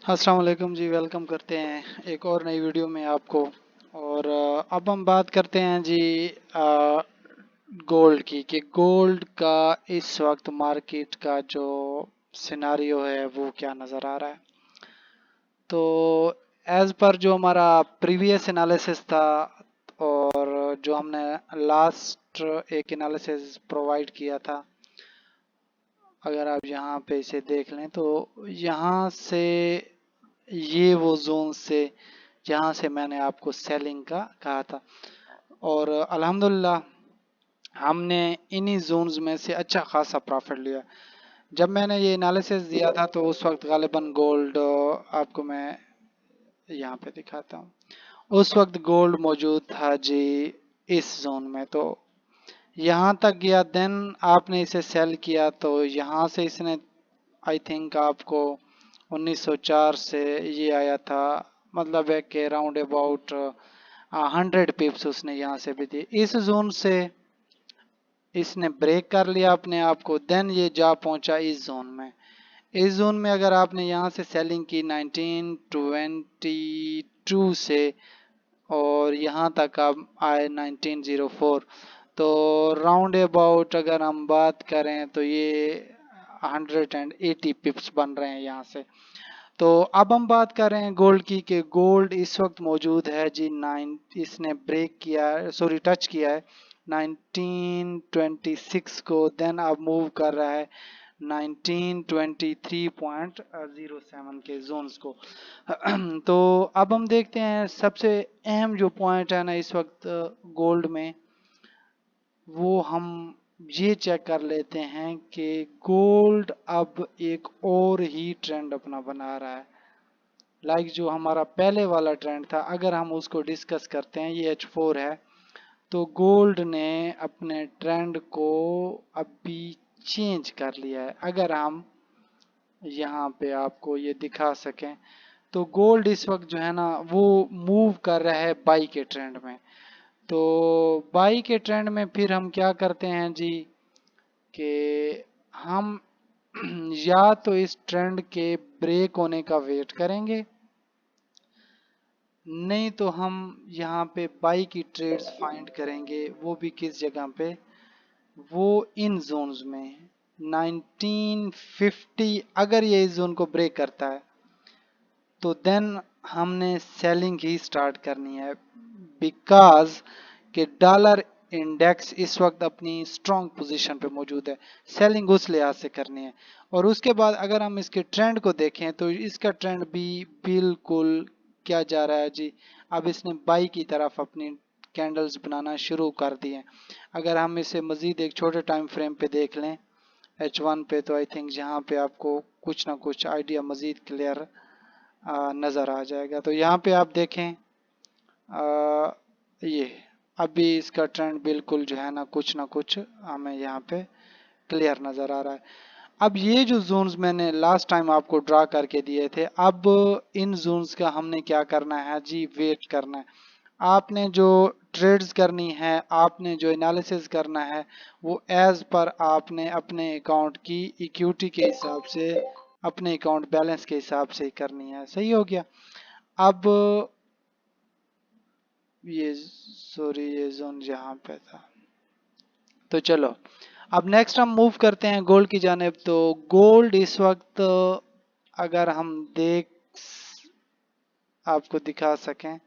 अस्सलाम वालेकुम जी। वेलकम करते हैं एक और नई वीडियो में आपको। और अब हम बात करते हैं जी गोल्ड की कि गोल्ड का इस वक्त मार्केट का जो सिनारियो है वो क्या नज़र आ रहा है। तो एज पर जो हमारा प्रीवियस एनालिसिस था और जो हमने लास्ट एक एनालिसिस प्रोवाइड किया था, अगर आप यहाँ पे इसे देख लें तो यहाँ से ये वो जोन से जहाँ से मैंने आपको सेलिंग का कहा था। और अल्हम्दुलिल्लाह हमने इन्हीं जोन्स में से अच्छा खासा प्रॉफिट लिया। जब मैंने ये एनालिसिस दिया था तो उस वक्त गालिबन गोल्ड आपको मैं यहाँ पे दिखाता हूँ। उस वक्त गोल्ड मौजूद था जी इस जोन में, तो यहाँ तक गया। देन आपने इसे सेल किया तो यहाँ से इसने आई थिंक आपको 1904 से ये आया था, मतलब है कि राउंड अबाउट 100 पिप्स उसने यहाँ से भी दी। इस जोन से इसने ब्रेक कर लिया अपने आप को, देन ये जा पहुंचा इस जोन में। इस जोन में अगर आपने यहाँ से सेलिंग की 1922 से और यहाँ तक आप आए 1904, तो राउंड अबाउट अगर हम बात करें तो ये 180 पिप्स बन रहे हैं यहाँ से। तो अब हम बात कर रहे हैं गोल्ड की कि गोल्ड इस वक्त मौजूद है जी नाइन, इसने ब्रेक किया है, सॉरी टच किया है 1926 को, देन अब मूव कर रहा है 1923.07 के जोन्स को। तो अब हम देखते हैं सबसे अहम जो पॉइंट है ना इस वक्त गोल्ड में, वो हम ये चेक कर लेते हैं कि गोल्ड अब एक और ही ट्रेंड अपना बना रहा है। जो हमारा पहले वाला ट्रेंड था, अगर हम उसको डिस्कस करते हैं, ये H4 है, तो गोल्ड ने अपने ट्रेंड को अभी चेंज कर लिया है। अगर हम यहाँ पे आपको ये दिखा सकें तो गोल्ड इस वक्त जो है ना वो मूव कर रहा है बाई के ट्रेंड में। तो बाई के ट्रेंड में फिर हम क्या करते हैं जी कि हम या तो इस ट्रेंड के ब्रेक होने का वेट करेंगे, नहीं तो हम यहाँ पे बाई की ट्रेड्स फाइंड करेंगे। वो भी किस जगह पे, वो इन जोन्स में 1950 अगर ये इस जोन को ब्रेक करता है तो देन हमने सेलिंग ही स्टार्ट करनी है, बिकॉज कि डॉलर इंडेक्स इस वक्त अपनी स्ट्रॉन्ग पोजीशन पे मौजूद है। सेलिंग उस लिहाज से करनी है। और उसके बाद अगर हम इसके ट्रेंड को देखें तो इसका ट्रेंड भी बिल्कुल क्या जा रहा है जी, अब इसने बाई की तरफ अपनी कैंडल्स बनाना शुरू कर दिए। अगर हम इसे मजीद एक छोटे टाइम फ्रेम पे देख लें H1 पे, तो आई थिंक जहाँ पे आपको कुछ ना कुछ आइडिया मजीद क्लियर नज़र आ जाएगा। तो यहाँ पे आप देखें ये अभी इसका ट्रेंड बिल्कुल जो है ना कुछ हमें यहाँ पे क्लियर नज़र आ रहा है। अब ये जो जोन्स मैंने लास्ट टाइम आपको ड्रा करके दिए थे, अब इन जोन्स का हमने क्या करना है जी, वेट करना है। आपने जो ट्रेड्स करनी है, आपने जो एनालिसिस करना है, वो एज पर आपने अपने अकाउंट की इक्विटी के हिसाब से, अपने अकाउंट बैलेंस के हिसाब से ही करनी है। सही हो गया। अब ये सॉरी ये जोन यहाँ पे था, तो चलो अब नेक्स्ट हम मूव करते हैं गोल्ड की जानेब। तो गोल्ड इस वक्त अगर हम देख आपको दिखा सकें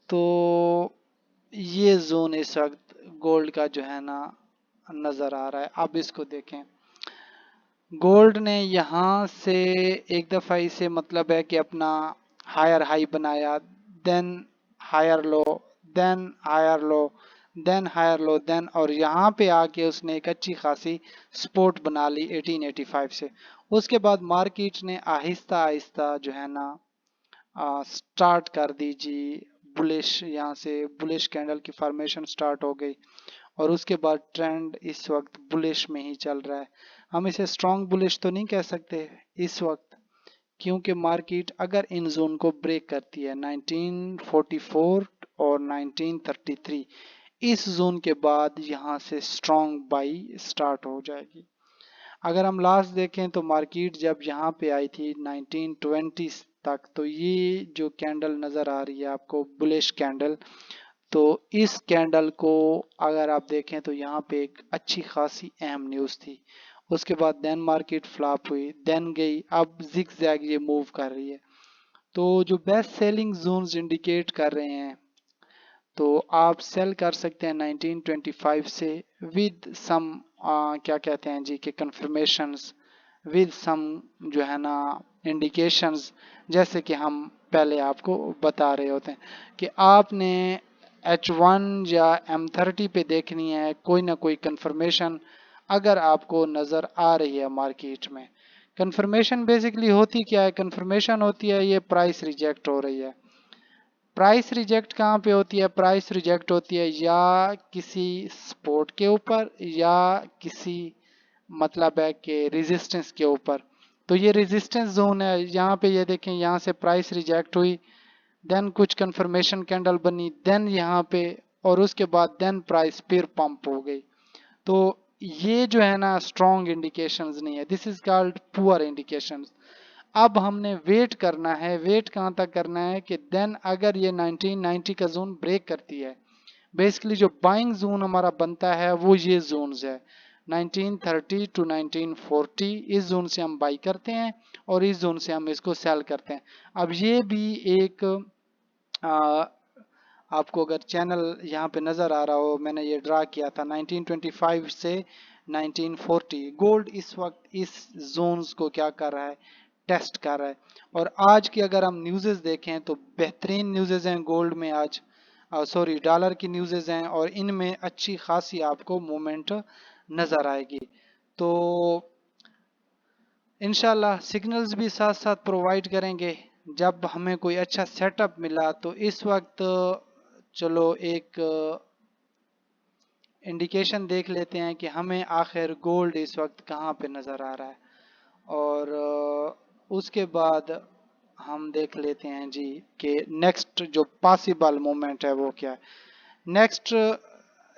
तो ये जोन इस वक्त गोल्ड का जो है ना नज़र आ रहा है। अब इसको देखें, गोल्ड ने यहाँ से एक दफ़ा इसे मतलब है कि अपना हायर हाई बनाया, then higher low, then higher low, then higher low, then और यहाँ पे आके उसने एक अच्छी खासी सपोर्ट बना ली 1885 से। उसके बाद मार्केट ने आहिस्ता आहिस्ता जो है ना स्टार्ट कर दी जी बुलिश, यहाँ से बुलिश कैंडल की फॉर्मेशन स्टार्ट हो गई और उसके बाद ट्रेंड इस वक्त बुलिश में ही चल रहा है। हम इसे स्ट्रॉन्ग बुलिश तो नहीं कह सकते इस वक्त, क्योंकि मार्केट अगर इन जोन को ब्रेक करती है 1944 और 1933, इस जोन के बाद यहाँ से स्ट्रॉन्ग बाई स्टार्ट हो जाएगी। अगर हम लास्ट देखें तो मार्केट जब यहाँ पे आई थी 1920 तक, तो ये जो कैंडल नज़र आ रही है आपको बुलिश कैंडल, तो इस कैंडल को अगर आप देखें तो यहाँ पे एक अच्छी खासी अहम न्यूज़ थी। उसके बाद देन मार्केट फ्लॉप हुई, देन गई, अब जिग जैग ये मूव कर रही है। तो जो बेस्ट सेलिंग जोन्स इंडिकेट कर रहे हैं, तो आप सेल कर सकते हैं 1925 से विद सम क्या कहते हैं जी के कंफर्मेशंस, विद सम जो है ना इंडिकेशंस, जैसे कि हम पहले आपको बता रहे होते हैं कि आपने H1 या M30 पे देखनी है कोई ना कोई कंफर्मेशन अगर आपको नज़र आ रही है मार्केट में। कंफर्मेशन बेसिकली होती क्या है? कंफर्मेशन होती है ये प्राइस रिजेक्ट हो रही है। प्राइस रिजेक्ट कहाँ पे होती है? प्राइस रिजेक्ट होती है या किसी सपोर्ट के ऊपर या किसी मतलब है कि रेजिस्टेंस के ऊपर। तो ये रेजिस्टेंस जोन है, यहाँ पे ये देखें, यहाँ से प्राइस रिजेक्ट हुई, देन कुछ कंफर्मेशन कैंडल बनी, देन यहाँ पे, और उसके बाद देन प्राइस फिर पंप हो गई। तो ये जो है ना स्ट्रॉन्ग इंडिकेशंस नहीं है, this is called poor indications. अब हमने वेट करना है, वेट कहाँ तक करना है कि देन अगर ये 1990 का जोन ब्रेक करती है, बेसिकली जो बाइंग जोन हमारा बनता है वो ये जोन्स है 1930 टू 1940, इस जोन से हम बाई करते हैं और इस जोन से हम इसको सेल करते हैं। अब ये भी एक आ, आपको अगर चैनल यहाँ पे नज़र आ रहा हो, मैंने ये ड्रा किया था 1925 से 1940, गोल्ड इस वक्त इस जोन्स को क्या कर रहा है? टेस्ट कर रहा है। और आज की अगर हम न्यूज़ेस देखें तो बेहतरीन न्यूज़ेस हैं गोल्ड में आज, सॉरी डॉलर की न्यूज़ेस हैं, और इनमें अच्छी खासी आपको मूवमेंट नज़र आएगी। तो इंशाल्लाह सिग्नल्स भी साथ साथ प्रोवाइड करेंगे जब हमें कोई अच्छा सेटअप मिला। तो इस वक्त चलो एक इंडिकेशन देख लेते हैं कि हमें आखिर गोल्ड इस वक्त कहाँ पे नज़र आ रहा है, और उसके बाद हम देख लेते हैं जी कि नेक्स्ट जो पॉसिबल मोमेंट है वो क्या है। नेक्स्ट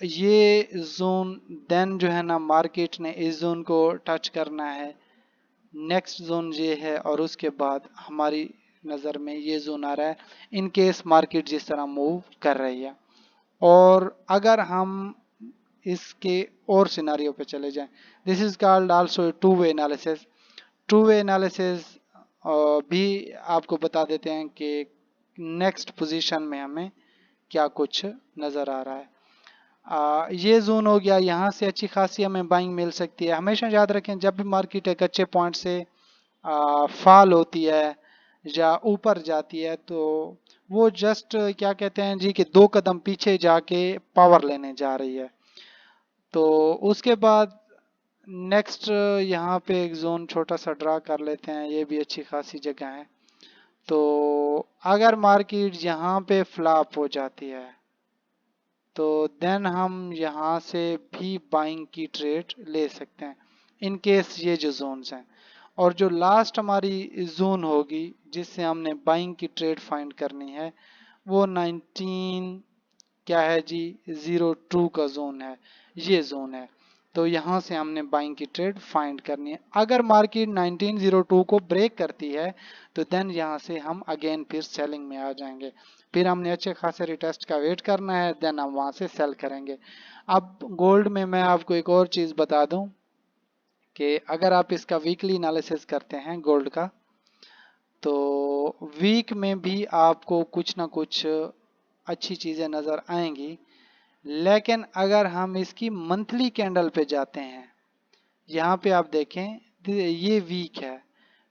ये जोन, देन जो है ना मार्केट ने इस जोन को टच करना है, नेक्स्ट जोन ये है, और उसके बाद हमारी नज़र में ये जोन आ रहा है इन केस मार्केट जिस तरह मूव कर रही है। और अगर हम इसके और सिनारियो पे चले जाएं, this is called also two way analysis. Two way analysis भी आपको बता देते हैं कि नेक्स्ट पोजीशन में हमें क्या कुछ नज़र आ रहा है। ये जोन हो गया, यहाँ से अच्छी खासी हमें बाइंग मिल सकती है। हमेशा याद रखें जब भी मार्केट एक अच्छे पॉइंट से फॉल होती है या ऊपर जाती है, तो वो जस्ट क्या कहते हैं जी कि 2 कदम पीछे जाके पावर लेने जा रही है। तो उसके बाद नेक्स्ट यहाँ पे एक जोन छोटा सा ड्रा कर लेते हैं, ये भी अच्छी खासी जगह है। तो अगर मार्केट यहाँ पे फ्लॉप हो जाती है तो देन हम यहाँ से भी बाइंग की ट्रेड ले सकते हैं इन केस ये जो जोन्स हैं। और जो लास्ट हमारी जोन होगी जिससे हमने बाइंग की ट्रेड फाइंड करनी है वो 19 क्या है जी 02 का जोन है, ये जोन है। तो यहाँ से हमने बाइंग की ट्रेड फाइंड करनी है। अगर मार्केट 1902 को ब्रेक करती है तो देन यहाँ से हम अगेन फिर सेलिंग में आ जाएंगे, फिर हमने अच्छे खासे रिटेस्ट का वेट करना है, देन हम वहाँ से सेल करेंगे। अब गोल्ड में मैं आपको एक और चीज़ बता दूं कि अगर आप इसका वीकली एनालिसिस करते हैं गोल्ड का, तो वीक में भी आपको कुछ ना कुछ अच्छी चीज़ें नज़र आएंगी। लेकिन अगर हम इसकी मंथली कैंडल पे जाते हैं, यहाँ पे आप देखें ये वीक है,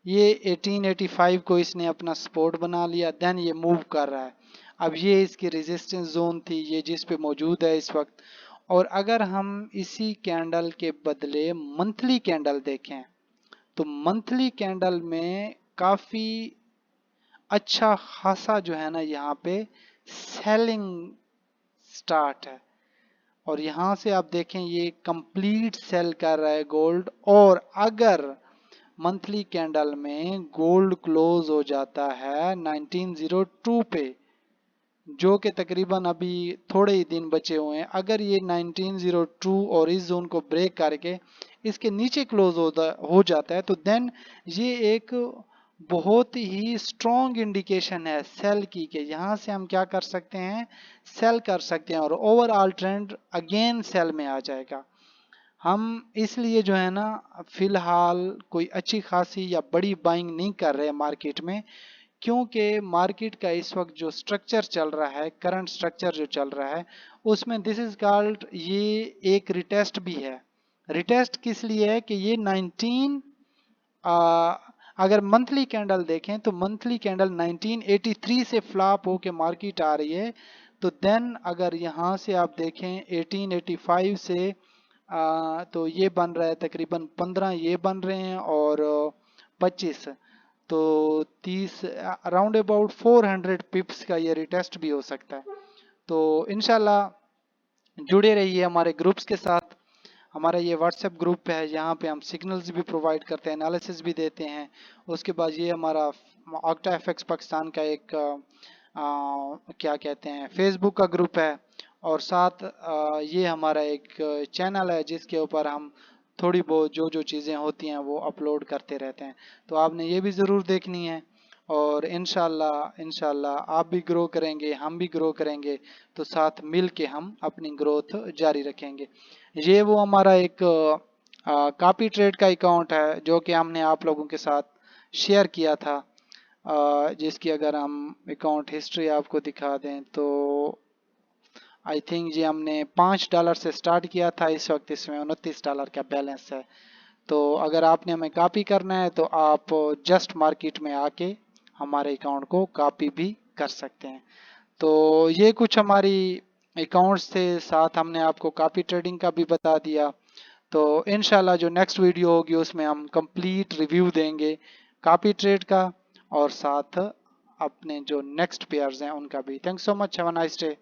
ये 1885 को इसने अपना सपोर्ट बना लिया, देन ये मूव कर रहा है। अब ये इसकी रेजिस्टेंस जोन थी, ये जिस पे मौजूद है इस वक्त। और अगर हम इसी कैंडल के बदले मंथली कैंडल देखें तो मंथली कैंडल में काफ़ी अच्छा खासा जो है ना यहाँ पे सेलिंग स्टार्ट है। और यहाँ से आप देखें ये कंप्लीट सेल कर रहा है गोल्ड। और अगर मंथली कैंडल में गोल्ड क्लोज हो जाता है 1902 पे, जो कि तकरीबन अभी थोड़े ही दिन बचे हुए हैं। अगर ये 1902 और इस जोन को ब्रेक करके इसके नीचे क्लोज हो जाता है तो देन ये एक बहुत ही स्ट्रॉन्ग इंडिकेशन है सेल की, कि यहाँ से हम क्या कर सकते हैं, सेल कर सकते हैं और ओवरऑल ट्रेंड अगेन सेल में आ जाएगा। हम इसलिए जो है ना फिलहाल कोई अच्छी खासी या बड़ी बाइंग नहीं कर रहे मार्केट में, क्योंकि मार्केट का इस वक्त जो स्ट्रक्चर चल रहा है, करंट स्ट्रक्चर जो चल रहा है, उसमें दिस इज कॉल्ड, ये एक रिटेस्ट भी है। रिटेस्ट किस लिए है कि ये 19 अगर मंथली कैंडल देखें तो मंथली कैंडल 1983 से फ्लॉप होके मार्केट आ रही है। तो देन अगर यहाँ से आप देखें 1885 से तो ये बन रहा है तकरीबन 15, ये बन रहे हैं और 25, तो 30, अराउंड अबाउट 400 पिप्स का ये रिटेस्ट भी हो सकता है। तो इंशाल्लाह जुड़े रहिए हमारे ग्रुप्स के साथ। हमारा ये व्हाट्सएप ग्रुप है, यहाँ पे हम सिग्नल्स भी प्रोवाइड करते हैं, एनालिसिस भी देते हैं। उसके बाद ये हमारा ऑक्टा एफएक्स पाकिस्तान का एक क्या कहते हैं, फेसबुक का ग्रुप है। और साथ ये हमारा एक चैनल है जिसके ऊपर हम थोड़ी बहुत जो जो चीज़ें होती हैं वो अपलोड करते रहते हैं। तो आपने ये भी ज़रूर देखनी है। और इंशाल्लाह इंशाल्लाह आप भी ग्रो करेंगे, हम भी ग्रो करेंगे, तो साथ मिल के हम अपनी ग्रोथ जारी रखेंगे। ये वो हमारा एक कॉपी ट्रेड का अकाउंट है जो कि हमने आप लोगों के साथ शेयर किया था, जिसकी अगर हम अकाउंट हिस्ट्री आपको दिखा दें तो आई थिंक ये हमने $5 से स्टार्ट किया था, इस वक्त इसमें $29 का बैलेंस है। तो अगर आपने हमें कॉपी करना है तो आप जस्ट मार्केट में आके हमारे अकाउंट को कॉपी भी कर सकते हैं। तो ये कुछ हमारी अकाउंट्स थे, साथ हमने आपको कॉपी ट्रेडिंग का भी बता दिया। तो इंशाल्लाह जो नेक्स्ट वीडियो होगी उसमें हम कंप्लीट रिव्यू देंगे कॉपी ट्रेड का, और साथ अपने जो नेक्स्ट पेयर्स हैं उनका भी। Thanks so much, have a nice day.